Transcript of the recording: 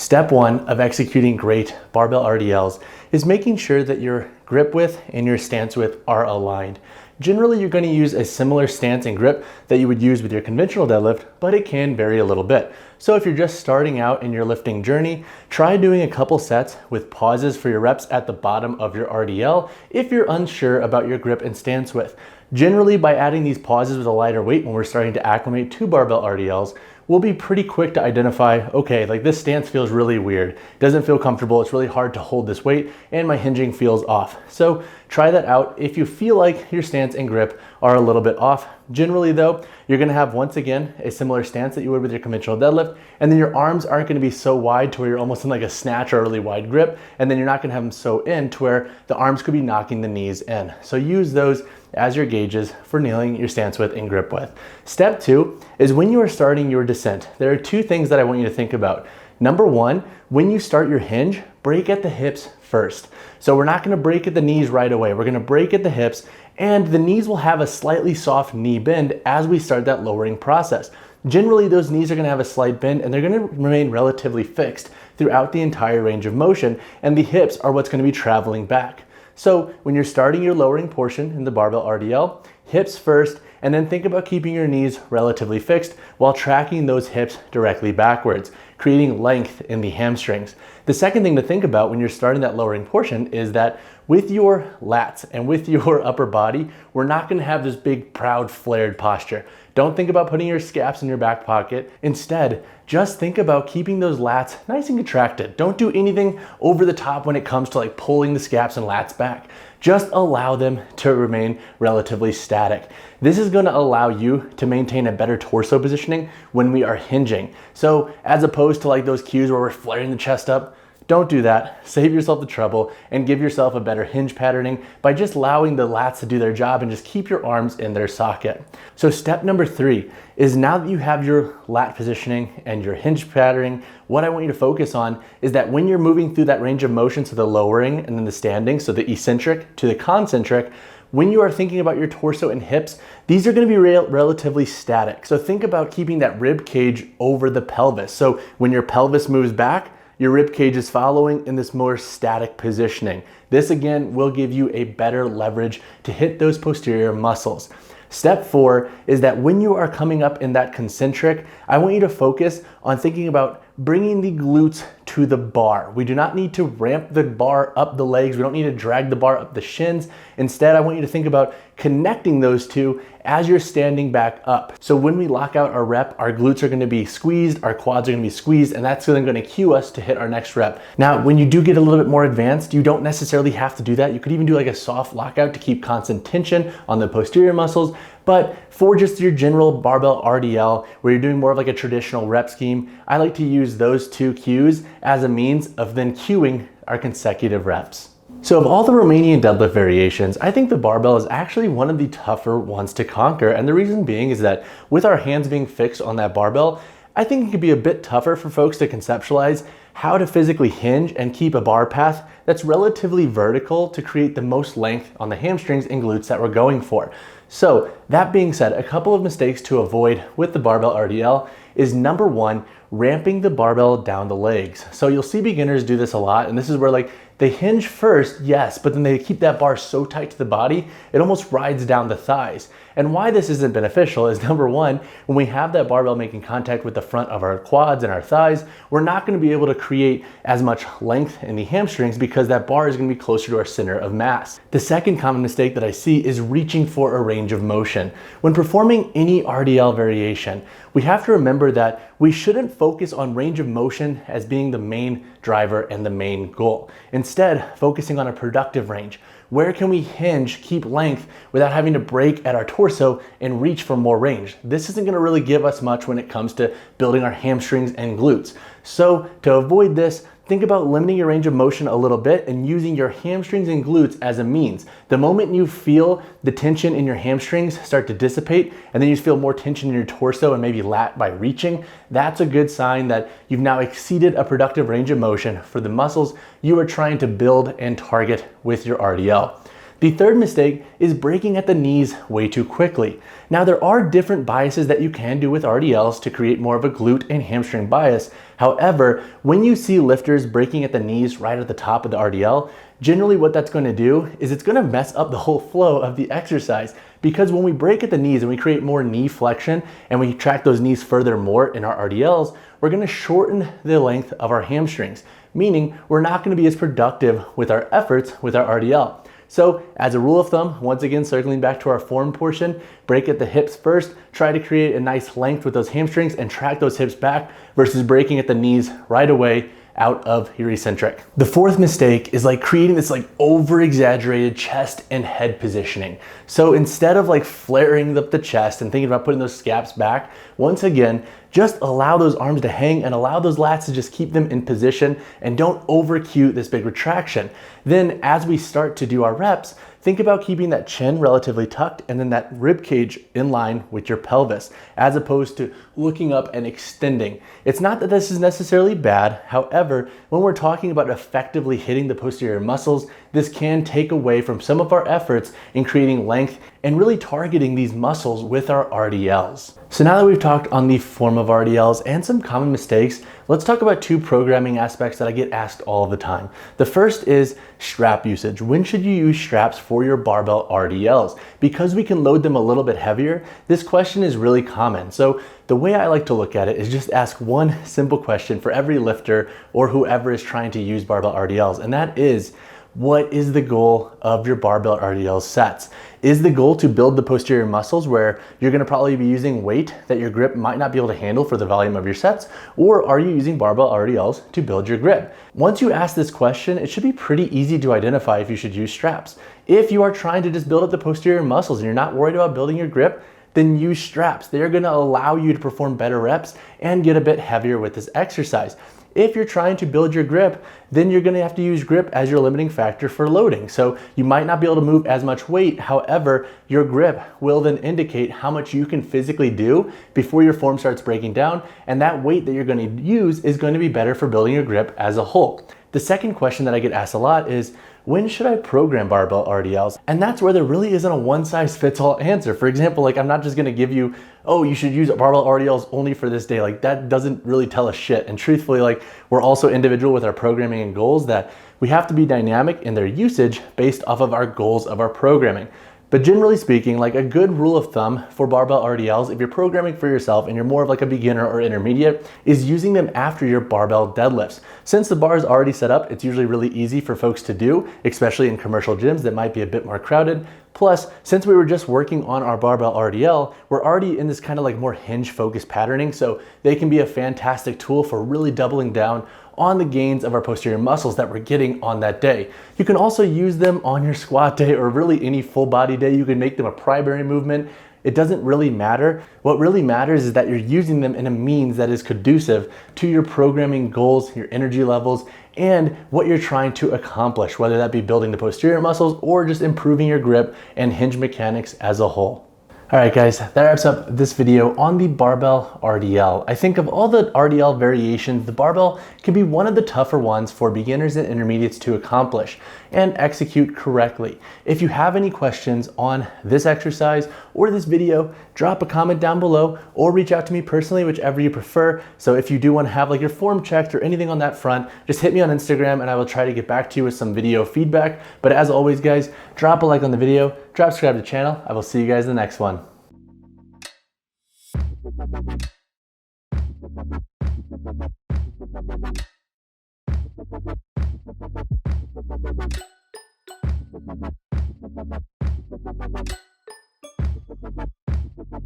Step one of executing great barbell RDLs is making sure that your grip width and your stance width are aligned. Generally, you're going to use a similar stance and grip that you would use with your conventional deadlift, but it can vary a little bit. So if you're just starting out in your lifting journey, try doing a couple sets with pauses for your reps at the bottom of your RDL if you're unsure about your grip and stance width. Generally, by adding these pauses with a lighter weight when we're starting to acclimate to barbell RDLs, we'll be pretty quick to identify, okay, like this stance feels really weird. It doesn't feel comfortable. It's really hard to hold this weight and my hinging feels off. So try that out if you feel like your stance and grip are a little bit off. Generally though, you're gonna have, once again, a similar stance that you would with your conventional deadlift, and then your arms aren't gonna be so wide to where you're almost in like a snatch or a really wide grip, and then you're not gonna have them so in to where the arms could be knocking the knees in. So use those as your gauges for nailing your stance width and grip width. Step two is when you are starting your descent. There are two things that I want you to think about. Number one, when you start your hinge, break at the hips first. So we're not gonna break at the knees right away. We're gonna break at the hips, and the knees will have a slightly soft knee bend as we start that lowering process. Generally, those knees are gonna have a slight bend and they're gonna remain relatively fixed throughout the entire range of motion, and the hips are what's gonna be traveling back. So when you're starting your lowering portion in the barbell RDL, hips first, and then think about keeping your knees relatively fixed while tracking those hips directly backwards, creating length in the hamstrings. The second thing to think about when you're starting that lowering portion is that with your lats and with your upper body, we're not gonna have this big, proud, flared posture. Don't think about putting your scaps in your back pocket. Instead, just think about keeping those lats nice and contracted. Don't do anything over the top when it comes to like pulling the scaps and lats back. Just allow them to remain relatively static. This is gonna allow you to maintain a better torso positioning when we are hinging. So as opposed to like those cues where we're flaring the chest up, don't do that. Save yourself the trouble and give yourself a better hinge patterning by just allowing the lats to do their job and just keep your arms in their socket. So step number three is, now that you have your lat positioning and your hinge patterning, what I want you to focus on is that when you're moving through that range of motion, so the lowering and then the standing, so the eccentric to the concentric, when you are thinking about your torso and hips, these are gonna be relatively static. So think about keeping that rib cage over the pelvis. So when your pelvis moves back, your rib cage is following in this more static positioning. This again will give you a better leverage to hit those posterior muscles. Step four is that when you are coming up in that concentric, I want you to focus on thinking about bringing the glutes to the bar. We do not need to ramp the bar up the legs. We don't need to drag the bar up the shins. Instead, I want you to think about connecting those two as you're standing back up. So when we lock out our rep, our glutes are gonna be squeezed, our quads are gonna be squeezed, and that's then gonna cue us to hit our next rep. Now, when you do get a little bit more advanced, you don't necessarily have to do that. You could even do like a soft lockout to keep constant tension on the posterior muscles. But for just your general barbell RDL, where you're doing more of like a traditional rep scheme, I like to use those two cues as a means of then cueing our consecutive reps. So of all the Romanian deadlift variations, I think the barbell is actually one of the tougher ones to conquer. And the reason being is that with our hands being fixed on that barbell, I think it could be a bit tougher for folks to conceptualize how to physically hinge and keep a bar path that's relatively vertical to create the most length on the hamstrings and glutes that we're going for. So that being said, a couple of mistakes to avoid with the barbell RDL is, number one, ramping the barbell down the legs. So you'll see beginners do this a lot, and this is where like they hinge first, yes, but then they keep that bar so tight to the body, it almost rides down the thighs. And why this isn't beneficial is, number one, when we have that barbell making contact with the front of our quads and our thighs, we're not gonna be able to create as much length in the hamstrings because that bar is gonna be closer to our center of mass. The second common mistake that I see is reaching for a range of motion. When performing any RDL variation, we have to remember that we shouldn't focus on range of motion as being the main driver and the main goal. Instead, focusing on a productive range. Where can we hinge, keep length without having to break at our torso and reach for more range? This isn't gonna really give us much when it comes to building our hamstrings and glutes. So to avoid this, think about limiting your range of motion a little bit and using your hamstrings and glutes as a means. The moment you feel the tension in your hamstrings start to dissipate, and then you feel more tension in your torso and maybe lat by reaching, that's a good sign that you've now exceeded a productive range of motion for the muscles you are trying to build and target with your RDL. The third mistake is breaking at the knees way too quickly. Now there are different biases that you can do with RDLs to create more of a glute and hamstring bias. However, when you see lifters breaking at the knees right at the top of the RDL, generally what that's going to do is it's going to mess up the whole flow of the exercise, because when we break at the knees and we create more knee flexion and we track those knees further more in our RDLs, we're going to shorten the length of our hamstrings, meaning we're not going to be as productive with our efforts with our RDL. So as a rule of thumb, once again, circling back to our form portion, break at the hips first, try to create a nice length with those hamstrings and track those hips back versus breaking at the knees right away out of your eccentric. The fourth mistake is creating this over exaggerated chest and head positioning. So instead of flaring up the chest and thinking about putting those scaps back, once again, just allow those arms to hang and allow those lats to just keep them in position and don't over cue this big retraction. Then as we start to do our reps, think about keeping that chin relatively tucked and then that rib cage in line with your pelvis, as opposed to looking up and extending. It's not that this is necessarily bad. However, when we're talking about effectively hitting the posterior muscles, this can take away from some of our efforts in creating length and really targeting these muscles with our RDLs. So now that we've talked on the form of RDLs and some common mistakes, let's talk about two programming aspects that I get asked all the time. The first is strap usage. When should you use straps for your barbell RDLs? Because we can load them a little bit heavier, this question is really common. So the way I like to look at it is just ask one simple question for every lifter or whoever is trying to use barbell RDLs, and that is, what is the goal of your barbell RDL sets? Is the goal to build the posterior muscles where you're gonna probably be using weight that your grip might not be able to handle for the volume of your sets? Or are you using barbell RDLs to build your grip? Once you ask this question, it should be pretty easy to identify if you should use straps. If you are trying to just build up the posterior muscles and you're not worried about building your grip, then use straps. They're gonna allow you to perform better reps and get a bit heavier with this exercise. If you're trying to build your grip, then you're gonna have to use grip as your limiting factor for loading. So you might not be able to move as much weight. However, your grip will then indicate how much you can physically do before your form starts breaking down. And that weight that you're gonna use is going to be better for building your grip as a whole. The second question that I get asked a lot is, when should I program barbell RDLs? And that's where there really isn't a one size fits all answer. For example, I'm not just gonna give you, oh, you should use barbell RDLs only for this day. That doesn't really tell us shit. And truthfully, we're also individual with our programming and goals, that we have to be dynamic in their usage based off of our goals of our programming. But generally speaking, a good rule of thumb for barbell RDLs, if you're programming for yourself and you're more of a beginner or intermediate, is using them after your barbell deadlifts. Since the bar is already set up, it's usually really easy for folks to do, especially in commercial gyms that might be a bit more crowded. Plus, since we were just working on our barbell RDL, we're already in this kind of more hinge focused patterning, so they can be a fantastic tool for really doubling down on the gains of our posterior muscles that we're getting on that day. You can also use them on your squat day or really any full body day. You can make them a primary movement. It doesn't really matter. What really matters is that you're using them in a means that is conducive to your programming goals, your energy levels, and what you're trying to accomplish, whether that be building the posterior muscles or just improving your grip and hinge mechanics as a whole. All right, guys, that wraps up this video on the barbell RDL. I think of all the RDL variations, the barbell can be one of the tougher ones for beginners and intermediates to accomplish and execute correctly. If you have any questions on this exercise or this video, drop a comment down below or reach out to me personally, whichever you prefer. So if you do want to have your form checked or anything on that front, just hit me on Instagram and I will try to get back to you with some video feedback. But as always, guys, drop a like on the video, drop subscribe to the channel. I will see you guys in the next one.